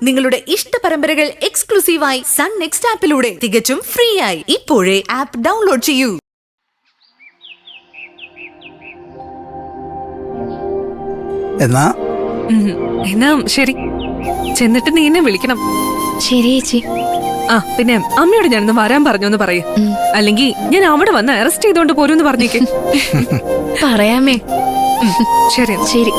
നിങ്ങളുടെ ഇഷ്ട പരമ്പരകൾ എക്സ്ക്ലൂസീവായി സൺ നെക്സ്റ്റ് ആപ്പിലൂടെ തികച്ചും ഫ്രീ ആയി ഇപ്പോഴേ ആപ്പ് ഡൗൺലോഡ് ചെയ്യൂ. എന്നാ ശരി, ചെന്നിട്ട് നീ എന്നെ വിളിക്കണം. ശരി ചേച്ചി. ആ പിന്നെ അമ്മയോട് ഞാനൊന്ന് വരാൻ പറഞ്ഞോന്ന് പറയൂ, അല്ലെങ്കിൽ ഞാൻ അവിടെ വന്ന് അറസ്റ്റ് ചെയ്തോണ്ട് പോരൂന്ന് പറഞ്ഞേക്ക്. പറയാമേ. ശരി ശരി.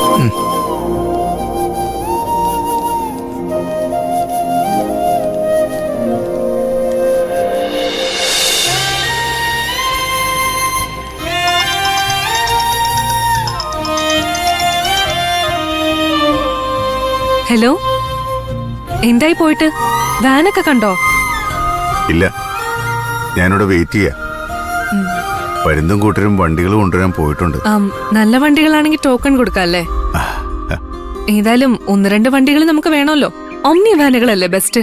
ഹലോ, എന്തായി പോയിട്ട്? വാനൊക്കെ കണ്ടോ? ഇല്ല, ഞാനിവിടെ വെയിറ്റ് ചെയ്യാ. പരുന്തും കൂട്ടരും വണ്ടികൾ കൊണ്ടുവരാൻ പോയിട്ടുണ്ട്. നല്ല വണ്ടികളാണെങ്കിൽ ടോക്കൺ കൊടുക്കാല്ലേ? ഏതായാലും 1-2 വണ്ടികൾ നമുക്ക് വേണമല്ലോ. ഒമ്നി വാനുകളല്ലേ ബെസ്റ്റ്.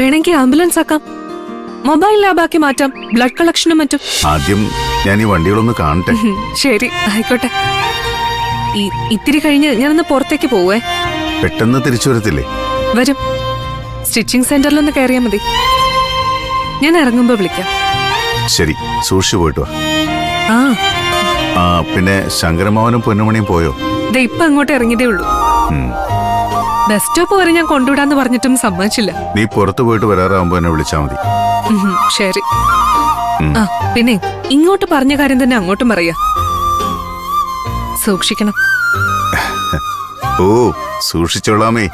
വേണമെങ്കിൽ ആംബുലൻസ് ആക്കാം, മൊബൈൽ ലാബാക്കി മാറ്റാം, ബ്ലഡ് കളക്ഷനും മറ്റും. ആദ്യം ഞാൻ ഈ വണ്ടികളൊന്ന് കാണട്ടെ. ശരി, ആയിക്കോട്ടെ. ഇത്തിരി കഴിഞ്ഞ് ഞാനൊന്ന് പുറത്തേക്ക് പോവേ. പെട്ടെന്ന് തിരിച്ചു വരത്തില്ലേ? വരും. സ്റ്റിച്ചിങ് സെന്ററിലൊന്ന് കയറിയാ മതി. ഞാൻ ഇറങ്ങുമ്പോ വിളിക്കാം. ശരി, സൂക്ഷിച്ചു പോയിട്ട് വാ. ആ പിന്നെ ശങ്കരമാവനും പൊന്നുമണിയും പോയോ? ഇപ്പൊ അങ്ങോട്ട് ഇറങ്ങിയതേ ഉള്ളൂ. ബസ് സ്റ്റോപ്പ് വരെ ഞാൻ കൊണ്ടുവിടാന്ന് പറഞ്ഞിട്ടും സമ്മതിച്ചില്ല. നീ പുറത്തു പോയിട്ട് വരാറാകുമ്പോ എന്നെ വിളിച്ചാ മതി. ശരി. ആ പിന്നെ ഇങ്ങോട്ട് പറഞ്ഞ കാര്യം തന്നെ അങ്ങോട്ടും പറയാ. സൂക്ഷിക്കണം. ഓ, സൂക്ഷിച്ചോളാമേ.